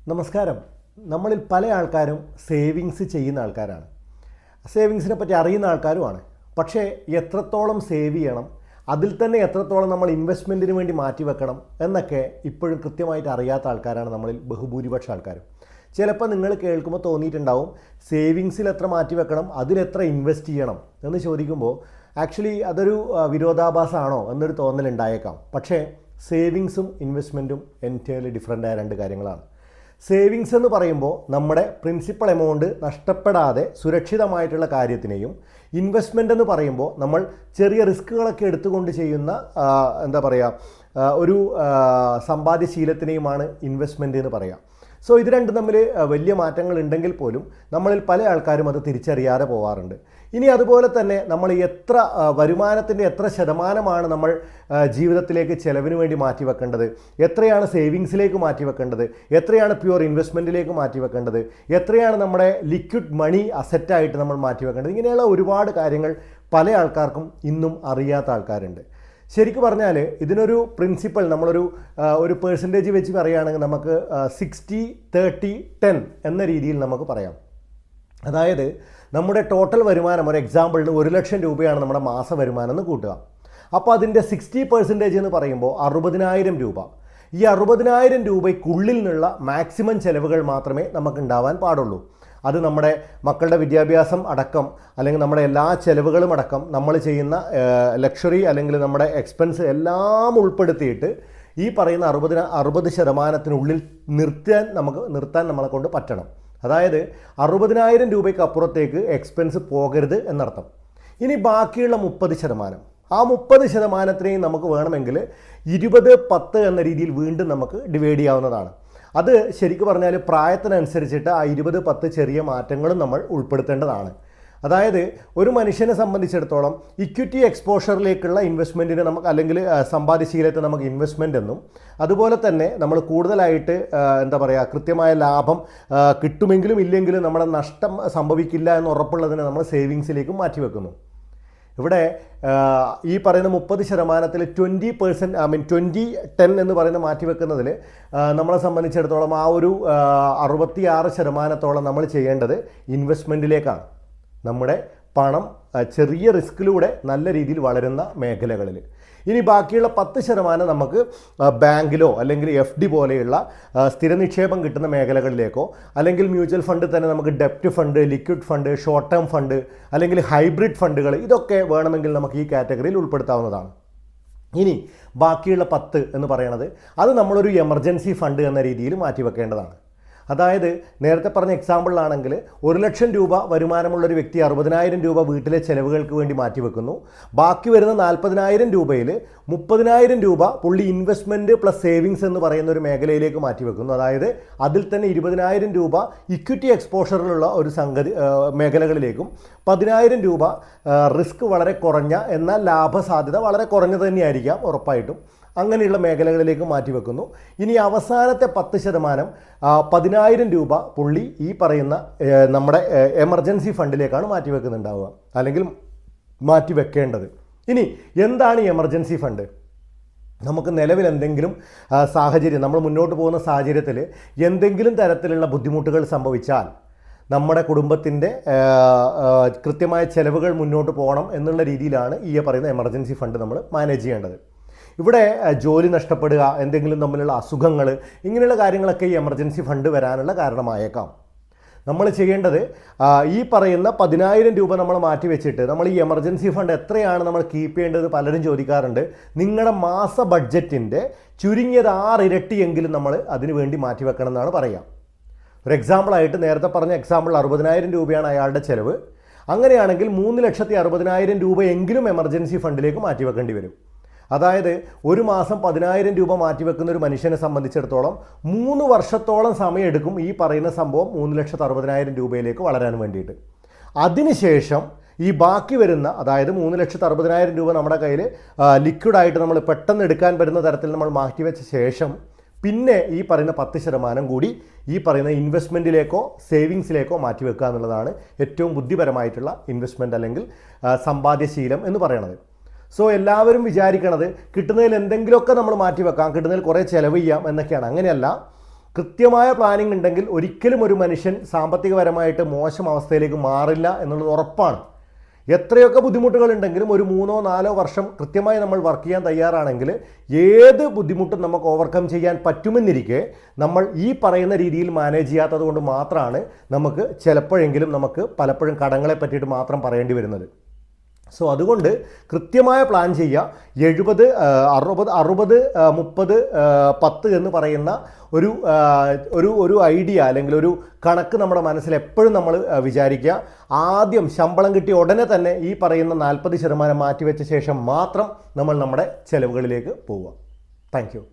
നമസ്കാരം. നമ്മളിൽ പല ആൾക്കാരും സേവിങ്സ് ചെയ്യുന്ന ആൾക്കാരാണ്. സേവിങ്സിനെ പറ്റി അറിയുന്ന ആൾക്കാരുമാണ്. പക്ഷേ എത്രത്തോളം സേവ് ചെയ്യണം, അതിൽ തന്നെ എത്രത്തോളം നമ്മൾ ഇൻവെസ്റ്റ്മെൻറ്റിന് വേണ്ടി മാറ്റി വെക്കണം എന്നൊക്കെ ഇപ്പോഴും കൃത്യമായിട്ട് അറിയാത്ത ആൾക്കാരാണ് നമ്മളിൽ ബഹുഭൂരിപക്ഷം ആൾക്കാരും. ചിലപ്പോൾ നിങ്ങൾ കേൾക്കുമ്പോൾ തോന്നിയിട്ടുണ്ടാവും സേവിങ്സിൽ എത്ര മാറ്റി വെക്കണം, അതിലെത്ര ഇൻവെസ്റ്റ് ചെയ്യണം എന്ന് ചോദിക്കുമ്പോൾ ആക്ച്വലി അതൊരു വിരോധാഭാസമാണോ എന്നൊരു തോന്നലുണ്ടായേക്കാം. പക്ഷേ സേവിങ്സും ഇൻവെസ്റ്റ്മെൻറ്റും എൻറ്റയർലി ഡിഫറൻ്റായ രണ്ട് കാര്യങ്ങളാണ്. സേവിങ്സ് എന്ന് പറയുമ്പോൾ നമ്മുടെ പ്രിൻസിപ്പൽ എമൗണ്ട് നഷ്ടപ്പെടാതെ സുരക്ഷിതമായിട്ടുള്ള കാര്യത്തിനെയും, ഇൻവെസ്റ്റ്മെൻ്റ് എന്ന് പറയുമ്പോൾ നമ്മൾ ചെറിയ റിസ്ക്കുകളൊക്കെ എടുത്തുകൊണ്ട് ചെയ്യുന്ന ഒരു സമ്പാദ്യശീലത്തിനെയുമാണ് ഇൻവെസ്റ്റ്മെൻറ്റ് എന്ന് പറയാം. സോ ഇത് രണ്ടും തമ്മിൽ വലിയ മാറ്റങ്ങൾ ഉണ്ടെങ്കിൽ പോലും നമ്മളിൽ പല ആൾക്കാരും അത് തിരിച്ചറിയാതെ പോകാറുണ്ട്. ഇനി അതുപോലെ തന്നെ നമ്മൾ വരുമാനത്തിൻ്റെ എത്ര ശതമാനമാണ് നമ്മൾ ജീവിതത്തിലേക്ക് ചിലവിന് വേണ്ടി മാറ്റിവെക്കേണ്ടത്, എത്രയാണ് സേവിങ്സിലേക്ക് മാറ്റിവെക്കേണ്ടത്, എത്രയാണ് പ്യുവർ ഇൻവെസ്റ്റ്മെൻറ്റിലേക്ക് മാറ്റിവെക്കേണ്ടത്, എത്രയാണ് നമ്മുടെ ലിക്വിഡ് മണി അസറ്റായിട്ട് നമ്മൾ മാറ്റിവെക്കേണ്ടത്, ഇങ്ങനെയുള്ള ഒരുപാട് കാര്യങ്ങൾ പല ആൾക്കാർക്കും ഇന്നും അറിയാത്ത ആൾക്കാരുണ്ട്. ശരിക്കും പറഞ്ഞാൽ ഇതിനൊരു പ്രിൻസിപ്പൽ ഒരു പേഴ്സൻറ്റേജ് വെച്ച് പറയുകയാണെങ്കിൽ നമുക്ക് 60-30-10 എന്ന രീതിയിൽ നമുക്ക് പറയാം. അതായത് നമ്മുടെ ടോട്ടൽ വരുമാനം, ഒരു എക്സാമ്പിളിന് 1 ലക്ഷം രൂപയാണ് നമ്മുടെ മാസ വരുമാനം എന്ന് കൂട്ടുക. അപ്പോൾ അതിൻ്റെ 60% എന്ന് പറയുമ്പോൾ 60,000 രൂപ. ഈ 60,000 രൂപയ്ക്കുള്ളിൽ നിന്നുള്ള മാക്സിമം ചിലവുകൾ മാത്രമേ നമുക്ക് ഉണ്ടാവാൻ പാടുള്ളൂ. അത് നമ്മുടെ മക്കളുടെ വിദ്യാഭ്യാസം അടക്കം, അല്ലെങ്കിൽ നമ്മുടെ എല്ലാ ചിലവുകളും അടക്കം, നമ്മൾ ചെയ്യുന്ന ലക്ഷറി അല്ലെങ്കിൽ നമ്മുടെ എക്സ്പെൻസ് എല്ലാം ഉൾപ്പെടുത്തിയിട്ട് ഈ പറയുന്ന 60% നിർത്താൻ നമ്മളെ കൊണ്ട് പറ്റണം. അതായത് 60,000 രൂപയ്ക്ക് അപ്പുറത്തേക്ക് എക്സ്പെൻസ് പോകരുത് എന്നർത്ഥം. ഇനി ബാക്കിയുള്ള 30%, ആ 30%നെയും നമുക്ക് വേണമെങ്കിൽ 20-10 എന്ന രീതിയിൽ വീണ്ടും നമുക്ക് ഡിവൈഡ് ചെയ്യാവുന്നതാണ്. അത് ശരിക്കും പറഞ്ഞാൽ പ്രായത്തിനനുസരിച്ചിട്ട് ആ 20-10 ചെറിയ മാറ്റങ്ങളും നമ്മൾ ഉൾപ്പെടുത്തേണ്ടതാണ്. അതായത് ഒരു മനുഷ്യനെ സംബന്ധിച്ചിടത്തോളം ഇക്വിറ്റി എക്സ്പോഷറിലേക്കുള്ള ഇൻവെസ്റ്റ്മെൻറ്റിന് നമുക്ക്, അല്ലെങ്കിൽ സമ്പാദ്യശീലത്തെ നമുക്ക് ഇൻവെസ്റ്റ്മെൻ്റ് എന്നും, അതുപോലെ തന്നെ നമ്മൾ കൂടുതലായിട്ട് കൃത്യമായ ലാഭം കിട്ടുമെങ്കിലും ഇല്ലെങ്കിലും നമ്മുടെ നഷ്ടം സംഭവിക്കില്ല എന്ന് ഉറപ്പുള്ളതിനെ നമ്മൾ സേവിങ്സിലേക്കും മാറ്റിവെക്കുന്നു. ഇവിടെ ഈ പറയുന്ന 30%-ൽ 20% എന്ന് പറയുന്ന മാറ്റിവെക്കുന്നതിൽ നമ്മളെ സംബന്ധിച്ചിടത്തോളം ആ ഒരു 66% നമ്മൾ ചെയ്യേണ്ടത് ഇൻവെസ്റ്റ്മെൻറ്റിലേക്കാണ്. നമ്മുടെ പണം ചെറിയ റിസ്കിലൂടെ നല്ല രീതിയിൽ വളരുന്ന മേഖലകളിൽ. ഇനി ബാക്കിയുള്ള 10% നമുക്ക് ബാങ്കിലോ അല്ലെങ്കിൽ FD പോലെയുള്ള സ്ഥിര നിക്ഷേപം കിട്ടുന്ന മേഖലകളിലേക്കോ, അല്ലെങ്കിൽ മ്യൂച്വൽ ഫണ്ട് തന്നെ നമുക്ക് ഡെപ്റ്റ് fund, liquid fund, short term fund, അല്ലെങ്കിൽ ഹൈബ്രിഡ് ഫണ്ടുകൾ, ഇതൊക്കെ വേണമെങ്കിൽ നമുക്ക് ഈ കാറ്റഗറിയിൽ ഉൾപ്പെടുത്താവുന്നതാണ്. ഇനി ബാക്കിയുള്ള 10 എന്ന് പറയുന്നത് അത് നമ്മളൊരു എമർജൻസി ഫണ്ട് എന്ന രീതിയിൽ മാറ്റിവെക്കേണ്ടതാണ്. അതായത് നേരത്തെ പറഞ്ഞ എക്സാമ്പിളിലാണെങ്കിൽ 1 ലക്ഷം രൂപ വരുമാനമുള്ളൊരു വ്യക്തി 60,000 രൂപ വീട്ടിലെ ചെലവുകൾക്ക് വേണ്ടി മാറ്റിവെക്കുന്നു. ബാക്കി വരുന്ന 40,000 രൂപയിൽ 30,000 രൂപ പുള്ളി ഇൻവെസ്റ്റ്മെൻറ്റ് പ്ലസ് സേവിങ്സ് എന്ന് പറയുന്ന ഒരു മേഖലയിലേക്ക് മാറ്റിവെക്കുന്നു. അതായത് അതിൽ തന്നെ 20,000 രൂപ ഇക്വിറ്റി എക്സ്പോഷറിലുള്ള ഒരു മേഖലകളിലേക്കും 10,000 രൂപ റിസ്ക് വളരെ കുറഞ്ഞ എന്നാൽ ലാഭസാധ്യത വളരെ കുറഞ്ഞത് തന്നെയായിരിക്കാം ഉറപ്പായിട്ടും, അങ്ങനെയുള്ള മേഖലകളിലേക്ക് മാറ്റിവെക്കുന്നു. ഇനി അവസാനത്തെ 10%, 10,000 രൂപ പുള്ളി ഈ പറയുന്ന നമ്മുടെ എമർജൻസി ഫണ്ടിലേക്കാണ് മാറ്റിവെക്കുന്നുണ്ടാവുക, അല്ലെങ്കിൽ മാറ്റിവെക്കേണ്ടത്. ഇനി എന്താണ് ഈ എമർജൻസി ഫണ്ട്? നമുക്ക് നിലവിൽ എന്തെങ്കിലും സാഹചര്യം, നമ്മൾ മുന്നോട്ട് പോകുന്ന സാഹചര്യത്തിൽ എന്തെങ്കിലും തരത്തിലുള്ള ബുദ്ധിമുട്ടുകൾ സംഭവിച്ചാൽ നമ്മുടെ കുടുംബത്തിൻ്റെ കൃത്യമായ ചിലവുകൾ മുന്നോട്ട് പോകണം എന്നുള്ള രീതിയിലാണ് ഈ പറയുന്ന എമർജൻസി ഫണ്ട് നമ്മൾ മാനേജ് ചെയ്യേണ്ടത്. ഇവിടെ ജോലി നഷ്ടപ്പെടുക, എന്തെങ്കിലും തമ്മിലുള്ള അസുഖങ്ങൾ, ഇങ്ങനെയുള്ള കാര്യങ്ങളൊക്കെ ഈ എമർജൻസി ഫണ്ട് വരാനുള്ള കാരണമായേക്കാം. നമ്മൾ ചെയ്യേണ്ടത് ഈ പറയുന്ന 10,000 രൂപ നമ്മൾ മാറ്റി വെച്ചിട്ട് നമ്മൾ ഈ എമർജൻസി ഫണ്ട് എത്രയാണ് നമ്മൾ കീപ്പ് ചെയ്യേണ്ടത് പലരും ചോദിക്കാറുണ്ട്. നിങ്ങളുടെ മാസ ബഡ്ജറ്റിൻ്റെ ചുരുങ്ങിയത് 6 ഇരട്ടിയെങ്കിലും നമ്മൾ അതിനു വേണ്ടി മാറ്റി വെക്കണം എന്നാണ് പറയുക. ഒരു എക്സാമ്പിളായിട്ട് നേരത്തെ പറഞ്ഞ എക്സാമ്പിൾ 60,000 രൂപയാണ് അയാളുടെ ചിലവ്. അങ്ങനെയാണെങ്കിൽ 3,60,000 രൂപയെങ്കിലും എമർജൻസി ഫണ്ടിലേക്ക് മാറ്റിവെക്കേണ്ടി വരും. അതായത് ഒരു മാസം 10,000 രൂപ മാറ്റിവെക്കുന്ന ഒരു മനുഷ്യനെ സംബന്ധിച്ചിടത്തോളം 3 വർഷത്തോളം സമയമെടുക്കും ഈ പറയുന്ന സംഭവം 3,60,000 രൂപയിലേക്ക് വളരാൻ വേണ്ടിയിട്ട്. അതിനുശേഷം ഈ ബാക്കി വരുന്ന, അതായത് 3,60,000 രൂപ നമ്മുടെ കയ്യിൽ ലിക്വിഡായിട്ട് നമ്മൾ പെട്ടെന്ന് എടുക്കാൻ പറ്റുന്ന തരത്തിൽ നമ്മൾ മാറ്റിവെച്ച ശേഷം പിന്നെ ഈ പറയുന്ന 10% കൂടി ഈ പറയുന്ന ഇൻവെസ്റ്റ്മെൻറ്റിലേക്കോ സേവിങ്സിലേക്കോ മാറ്റിവെക്കുക എന്നുള്ളതാണ് ഏറ്റവും ബുദ്ധിപരമായിട്ടുള്ള ഇൻവെസ്റ്റ്മെൻറ്റ് അല്ലെങ്കിൽ സമ്പാദ്യശീലം എന്ന് പറയുന്നത്. സോ എല്ലാവരും വിചാരിക്കണത് കിട്ടുന്നതിൽ എന്തെങ്കിലുമൊക്കെ നമ്മൾ മാറ്റി വെക്കാം, കിട്ടുന്നതിൽ കുറേ ചിലവ് ചെയ്യാം എന്നൊക്കെയാണ്. അങ്ങനെയല്ല. കൃത്യമായ പ്ലാനിംഗ് ഉണ്ടെങ്കിൽ ഒരിക്കലും ഒരു മനുഷ്യൻ സാമ്പത്തികപരമായിട്ട് മോശം അവസ്ഥയിലേക്ക് മാറില്ല എന്നുള്ളത് ഉറപ്പാണ്. എത്രയൊക്കെ ബുദ്ധിമുട്ടുകളുണ്ടെങ്കിലും ഒരു 3-4 വർഷം കൃത്യമായി നമ്മൾ വർക്ക് ചെയ്യാൻ തയ്യാറാണെങ്കിൽ ഏത് ബുദ്ധിമുട്ടും നമുക്ക് ഓവർകം ചെയ്യാൻ പറ്റുമെന്നിരിക്കെ നമ്മൾ ഈ പറയുന്ന രീതിയിൽ മാനേജ് ചെയ്യാത്തത് കൊണ്ട് മാത്രമാണ് നമുക്ക് ചിലപ്പോഴെങ്കിലും നമുക്ക് പലപ്പോഴും കടങ്ങളെ പറ്റിയിട്ട് മാത്രം പറയേണ്ടി വരുന്നത്. സോ അതുകൊണ്ട് കൃത്യമായ പ്ലാൻ ചെയ്യുക. 70, 60, 30, 10 എന്ന് പറയുന്ന ഒരു ഐഡിയ അല്ലെങ്കിൽ ഒരു കണക്ക് നമ്മുടെ മനസ്സിൽ എപ്പോഴും നമ്മൾ വിചാരിക്കുക. ആദ്യം ശമ്പളം കിട്ടിയ ഉടനെ തന്നെ ഈ പറയുന്ന 40% മാറ്റിവെച്ച ശേഷം മാത്രം നമ്മൾ നമ്മുടെ ചെലവുകളിലേക്ക് പോവുക. Thank you.